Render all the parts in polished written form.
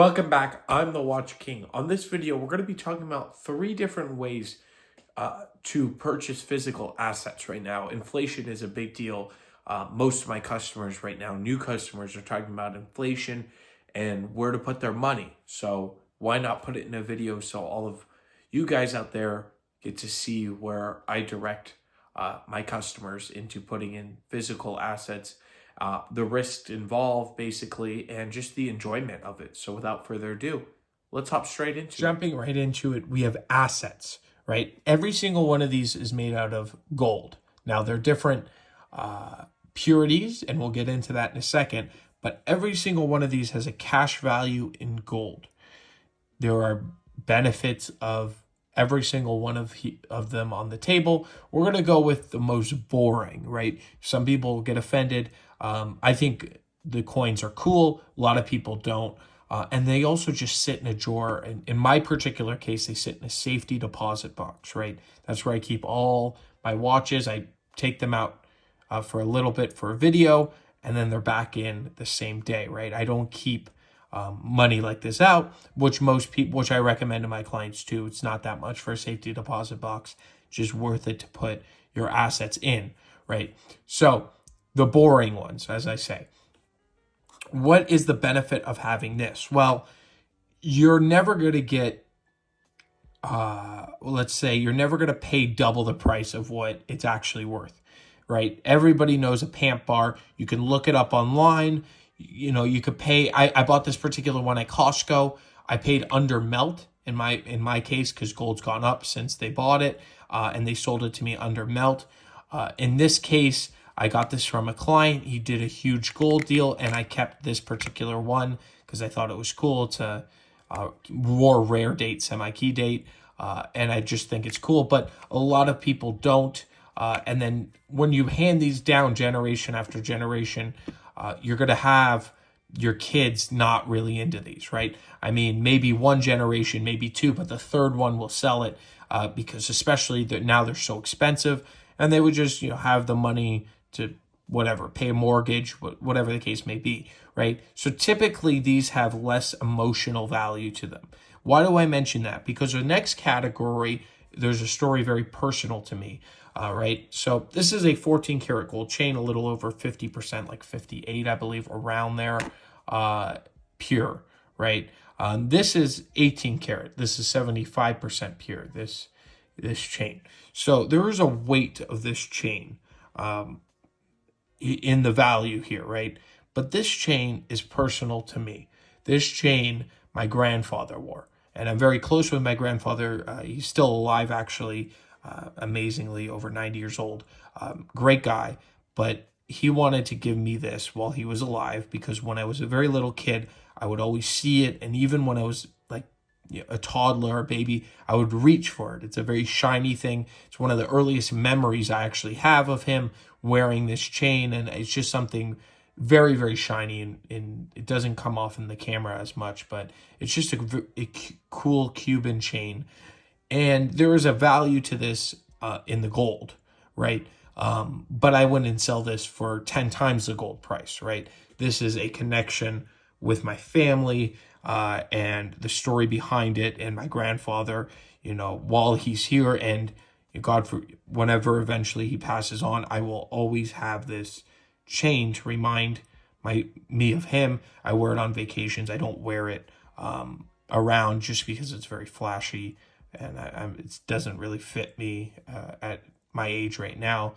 Welcome back. I'm the Watch King. On this video, we're going to be talking about 3 different ways to purchase physical assets right now. Inflation is a big deal. Most of my customers right now, new customers, are talking about inflation and where to put their money. So why not put it in a video so all of you guys out there get to see where I direct my customers into putting in physical assets, the risks involved basically, and just the enjoyment of it. So without further ado, let's hop straight into it. Jumping right into it, we have assets, right? Every single one of these is made out of gold. Now, they're different purities, and we'll get into that in a second, but every single one of these has a cash value in gold. There are benefits of every single one of them on the table. We're going to go with the most boring, right? Some people get offended. I think the coins are cool. A lot of people don't. And they also just sit in a drawer. And in my particular case, they sit in a safety deposit box, right? That's where I keep all my watches. I take them out for a little bit for a video, and then they're back in the same day, right? I don't keep money like this out, which I recommend to my clients too. It's not that much for a safety deposit box, just worth it to put your assets in, right? So the boring ones, as I say, what is the benefit of having this? Well, you're never going to get, let's say you're never going to pay double the price of what it's actually worth, right? Everybody knows a pamp bar. You can look it up online. You know, you could pay. I bought this particular one at Costco. I paid under melt in my case because gold's gone up since they bought it, and they sold it to me under melt. In this case, I got this from a client. He did a huge gold deal, and I kept this particular one because I thought it was cool. It's a war rare date, semi-key date, and I just think it's cool. But a lot of people don't. And then when you hand these down generation after generation, you're going to have your kids not really into these, right? I mean, maybe one generation, maybe two, but the third one will sell it because especially now they're so expensive, and they would just, have the money to whatever, pay a mortgage, whatever the case may be, right? So typically these have less emotional value to them. Why do I mention that? Because the next category, there's a story very personal to me. Right. So this is a 14 karat gold chain, a little over 50%, like 58, I believe, around there, pure. Right. This is 18 karat. This is 75% pure. This chain. So there is a weight of this chain in the value here. Right. But this chain is personal to me. This chain, my grandfather wore, and I'm very close with my grandfather. He's still alive, actually. Amazingly over 90 years old, great guy, but he wanted to give me this while he was alive because when I was a very little kid, I would always see it, and even when I was like a toddler or baby, I would reach for it. It's a very shiny thing. It's one of the earliest memories I actually have of him wearing this chain, and it's just something very, very shiny, and it doesn't come off in the camera as much, but it's just a cool Cuban chain. And there is a value to this in the gold, right? But I wouldn't sell this for 10 times the gold price, right? This is a connection with my family and the story behind it, and my grandfather, while he's here, and whenever eventually he passes on, I will always have this chain to remind me of him. I wear it on vacations. I don't wear it around just because it's very flashy, and it doesn't really fit me at my age right now.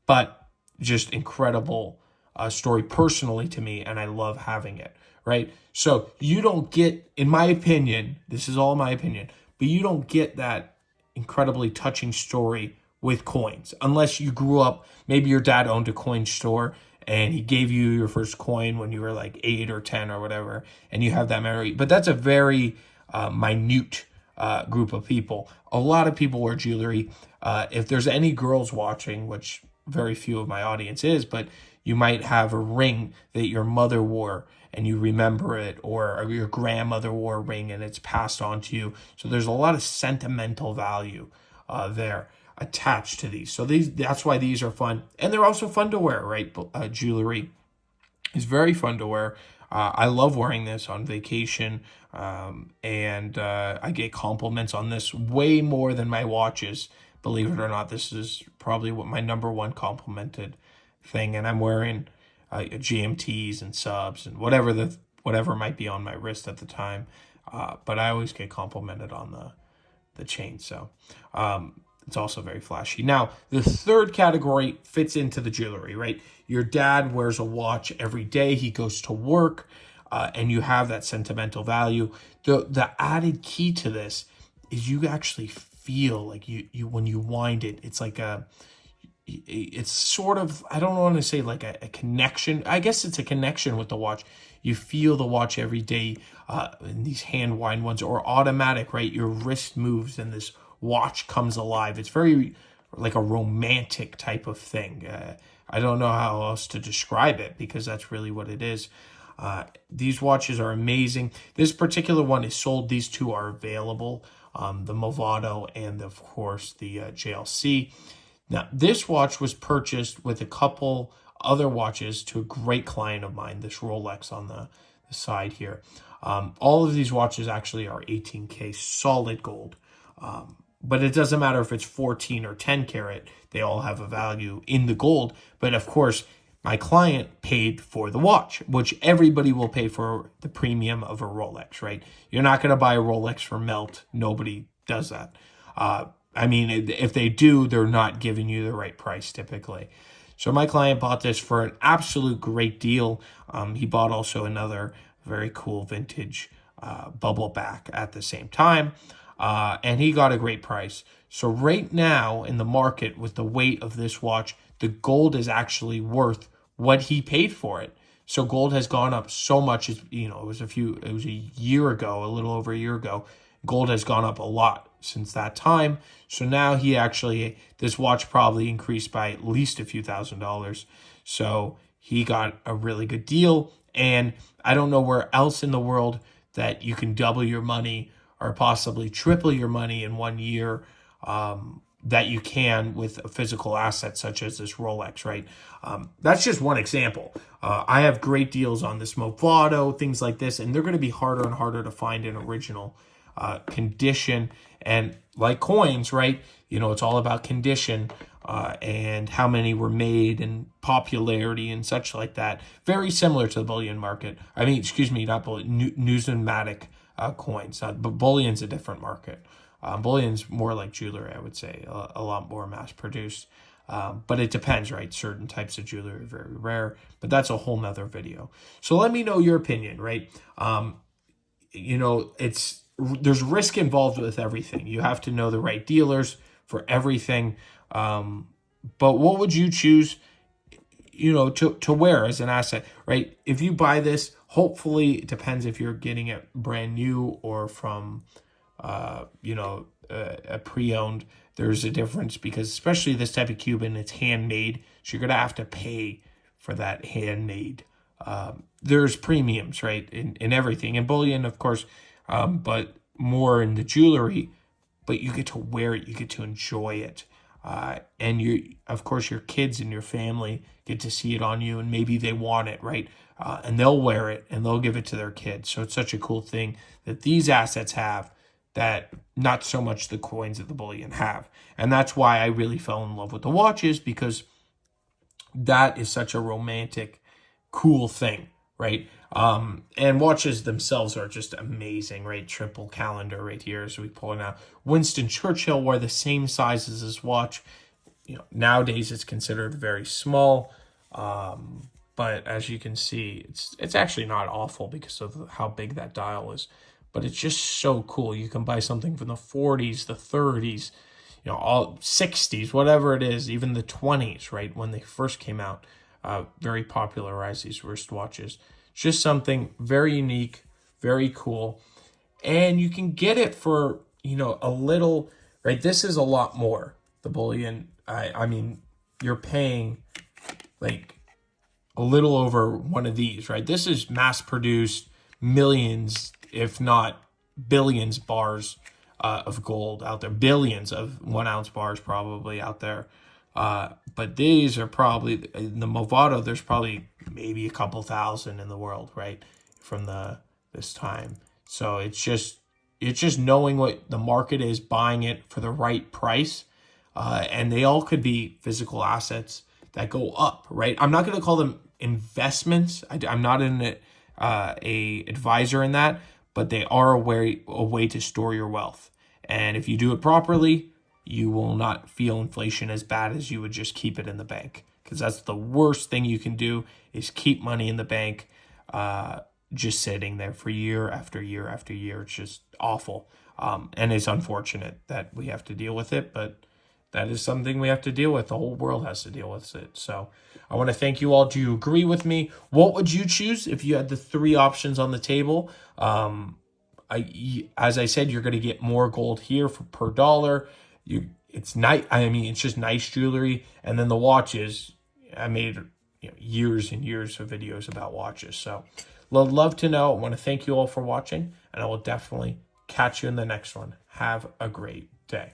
But just incredible story personally to me, and I love having it, right? So you don't get, in my opinion, this is all my opinion, but you don't get that incredibly touching story with coins unless you grew up, maybe your dad owned a coin store and he gave you your first coin when you were like 8 or 10 or whatever, and you have that memory. But that's a very minute group of people. A lot of people wear jewelry. If there's any girls watching, which very few of my audience is, but you might have a ring that your mother wore and you remember it, or your grandmother wore a ring and it's passed on to you. So there's a lot of sentimental value there attached to these. So that's why these are fun, and they're also fun to wear, right? Jewelry is very fun to wear. I love wearing this on vacation, and I get compliments on this way more than my watches. Believe it or not, this is probably what my number one complimented thing, and I'm wearing GMTs and subs and whatever might be on my wrist at the time. But I always get complimented on the chain, so it's also very flashy. Now, the third category fits into the jewelry, right? Your dad wears a watch every day. He goes to work, and you have that sentimental value. The added key to this is you actually feel like you when you wind it, it's like it's sort of, I don't want to say like a connection. I guess it's a connection with the watch. You feel the watch every day, in these hand wind ones or automatic, right? Your wrist moves and this watch comes alive. It's very like a romantic type of thing. I don't know how else to describe it because that's really what it is. These watches are amazing. This particular one is sold. These two are available, the Movado and of course the JLC. Now, this watch was purchased with a couple other watches to a great client of mine, this Rolex on the side here. All of these watches actually are 18K solid gold. But it doesn't matter if it's 14 or 10 karat, they all have a value in the gold. But of course, my client paid for the watch, which everybody will pay for the premium of a Rolex, right? You're not going to buy a Rolex for melt. Nobody does that. I mean, if they do, they're not giving you the right price typically. So my client bought this for an absolute great deal. He bought also another very cool vintage bubble back at the same time. And he got a great price. So right now in the market with the weight of this watch, the gold is actually worth what he paid for it. So gold has gone up so much. It was a year ago, a little over a year ago. Gold has gone up a lot since that time. So now this watch probably increased by at least a few $1,000s. So he got a really good deal. And I don't know where else in the world that you can double your money or possibly triple your money in 1 year that you can with a physical asset such as this Rolex, right? That's just one example. I have great deals on this Movado, things like this, and they're going to be harder and harder to find in original condition. And like coins, right? It's all about condition and how many were made and popularity and such like that. Very similar to the bullion market. I mean, excuse me, not bullion, numismatic coins. But bullion's a different market. Bullion's more like jewelry, I would say, a lot more mass produced. But it depends, right? Certain types of jewelry are very rare, but that's a whole nother video. So let me know your opinion, right? There's risk involved with everything. You have to know the right dealers for everything. But what would you choose, to wear as an asset, right? If you buy this, hopefully it depends if you're getting it brand new or from, a pre-owned. There's a difference because especially this type of Cuban, it's handmade. So you're going to have to pay for that handmade. There's premiums, right? In everything. In bullion, of course, but more in the jewelry, but you get to wear it, you get to enjoy it. And of course, your kids and your family get to see it on you, and maybe they want it, right? And they'll wear it and they'll give it to their kids. So it's such a cool thing that these assets have that not so much the coins that the bullion have. And that's why I really fell in love with the watches, because that is such a romantic, cool thing, right? And watches themselves are just amazing, right? Triple calendar right here as we pull it out. Winston Churchill wore the same size as this watch. Nowadays it's considered very small, but as you can see, it's actually not awful because of how big that dial is. But it's just so cool. You can buy something from the 40s, the 30s, all 60s, whatever it is, even the 20s, right? When they first came out, very popularized these wristwatches. Just something very unique, very cool. And you can get it for, a little, right? This is a lot more, the bullion. I mean, you're paying like a little over one of these, right? This is mass produced, millions, if not billions bars of gold out there. Billions of 1 ounce bars probably out there. But these are probably, in the Movado, there's probably maybe a couple thousand in the world, right? from this time. So it's just knowing what the market is, buying it for the right price, and they all could be physical assets that go up, right? I'm not going to call them investments. I'm not a advisor in that, but they are a way to store your wealth. And if you do it properly, you will not feel inflation as bad as you would just keep it in the bank, because that's the worst thing you can do, is keep money in the bank, just sitting there for year after year after year. It's just awful. And it's unfortunate that we have to deal with it, but that is something we have to deal with. The whole world has to deal with it. So I want to thank you all. Do you agree with me? What would you choose if you had the three options on the table? As I said, you're going to get more gold here per dollar. It's nice. I mean, it's just nice jewelry. And then the watches, I made years and years of videos about watches. So love to know. I want to thank you all for watching, and I will definitely catch you in the next one. Have a great day.